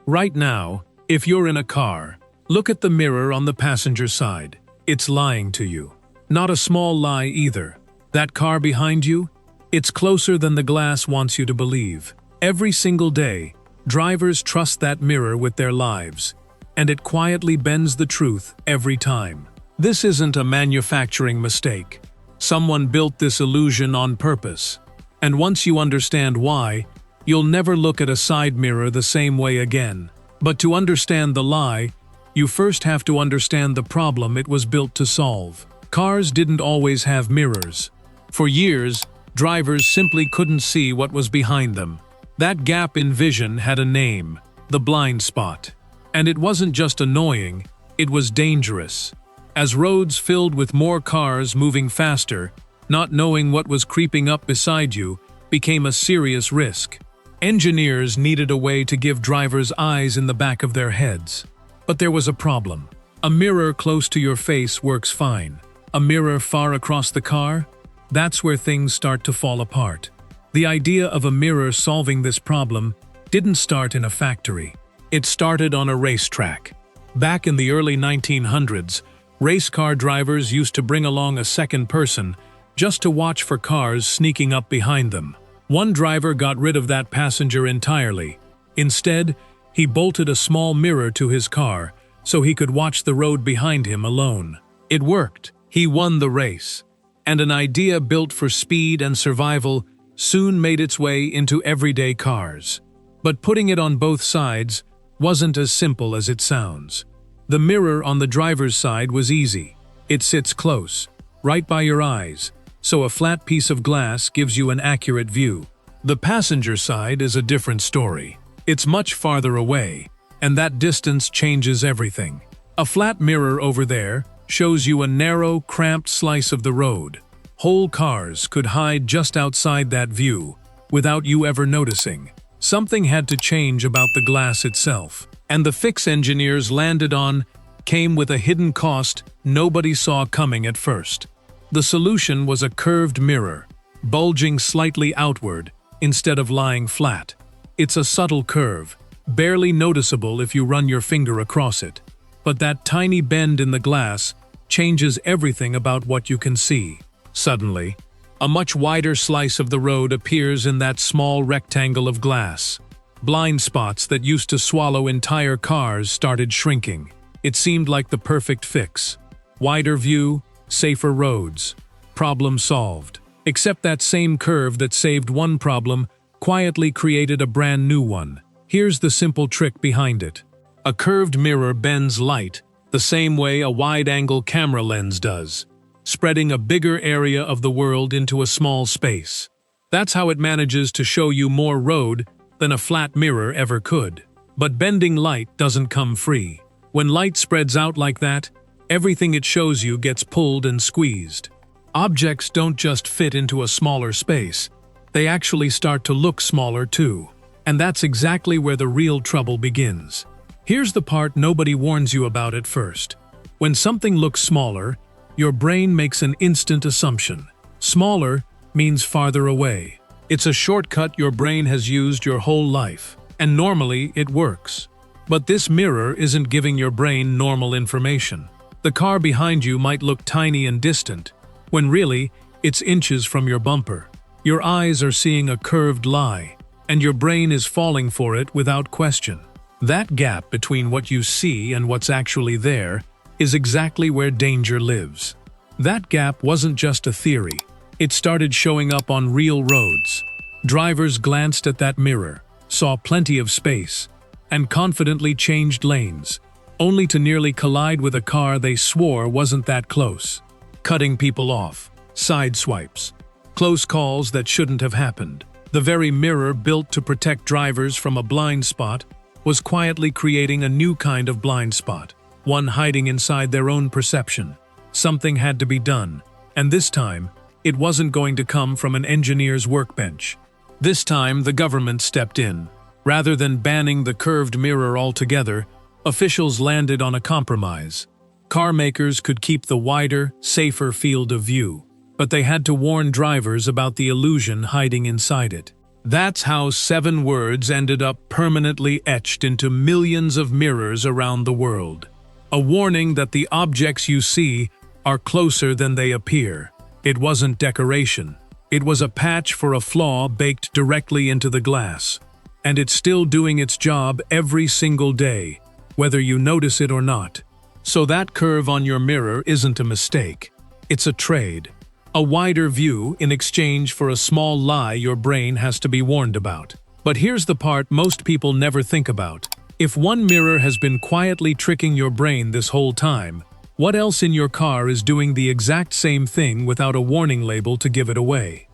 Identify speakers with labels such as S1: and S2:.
S1: Right now, if you're in a car, look at the mirror on the passenger side. It's lying to you. Not a small lie either. That car behind you? It's closer than the glass wants you to believe. Every single day, drivers trust that mirror with their lives, and it quietly bends the truth every time. This isn't a manufacturing mistake. Someone built this illusion on purpose. And once you understand why, you'll never look at a side mirror the same way again. But to understand the lie, you first have to understand the problem it was built to solve. Cars didn't always have mirrors. For years, drivers simply couldn't see what was behind them. That gap in vision had a name: the blind spot. And it wasn't just annoying, it was dangerous. As roads filled with more cars moving faster, not knowing what was creeping up beside you became a serious risk. Engineers needed a way to give drivers eyes in the back of their heads. But there was a problem. A mirror close to your face works fine. A mirror far across the car? That's where things start to fall apart. The idea of a mirror solving this problem didn't start in a factory. It started on a racetrack. Back in the early 1900s, race car drivers used to bring along a second person just to watch for cars sneaking up behind them. One driver got rid of that passenger entirely. Instead, he bolted a small mirror to his car so he could watch the road behind him alone. It worked. He won the race. And an idea built for speed and survival soon made its way into everyday cars. But putting it on both sides wasn't as simple as it sounds. The mirror on the driver's side was easy. It sits close, right by your eyes, so a flat piece of glass gives you an accurate view. The passenger side is a different story. It's much farther away, and that distance changes everything. A flat mirror over there shows you a narrow, cramped slice of the road. Whole cars could hide just outside that view without you ever noticing. Something had to change about the glass itself. And the fix engineers landed on came with a hidden cost nobody saw coming at first. The solution was a curved mirror, bulging slightly outward instead of lying flat. It's a subtle curve, barely noticeable if you run your finger across it. But that tiny bend in the glass changes everything about what you can see. Suddenly, a much wider slice of the road appears in that small rectangle of glass. Blind spots that used to swallow entire cars started shrinking. It seemed like the perfect fix. Wider view, safer roads. Problem solved. Except that same curve that saved one problem quietly created a brand new one. Here's the simple trick behind it. A curved mirror bends light the same way a wide-angle camera lens does, spreading a bigger area of the world into a small space. That's how it manages to show you more road than a flat mirror ever could. But bending light doesn't come free. When light spreads out like that, everything it shows you gets pulled and squeezed. Objects don't just fit into a smaller space. They actually start to look smaller too. And that's exactly where the real trouble begins. Here's the part nobody warns you about at first. When something looks smaller, your brain makes an instant assumption. Smaller means farther away. It's a shortcut your brain has used your whole life, and normally it works. But this mirror isn't giving your brain normal information. The car behind you might look tiny and distant, when really, it's inches from your bumper. Your eyes are seeing a curved lie, and your brain is falling for it without question. That gap between what you see and what's actually there is exactly where danger lives. That gap wasn't just a theory. It started showing up on real roads. Drivers glanced at that mirror, saw plenty of space, and confidently changed lanes, only to nearly collide with a car they swore wasn't that close. Cutting people off, side swipes, close calls that shouldn't have happened. The very mirror built to protect drivers from a blind spot was quietly creating a new kind of blind spot, one hiding inside their own perception. Something had to be done, and this time, it wasn't going to come from an engineer's workbench. This time, the government stepped in. Rather than banning the curved mirror altogether, officials landed on a compromise. Car makers could keep the wider, safer field of view, but they had to warn drivers about the illusion hiding inside it. That's how 7 words ended up permanently etched into millions of mirrors around the world. A warning that the objects you see are closer than they appear. It wasn't decoration. It was a patch for a flaw baked directly into the glass. And it's still doing its job every single day, whether you notice it or not. So that curve on your mirror isn't a mistake. It's a trade. A wider view in exchange for a small lie your brain has to be warned about. But here's the part most people never think about. If one mirror has been quietly tricking your brain this whole time, what else in your car is doing the exact same thing without a warning label to give it away?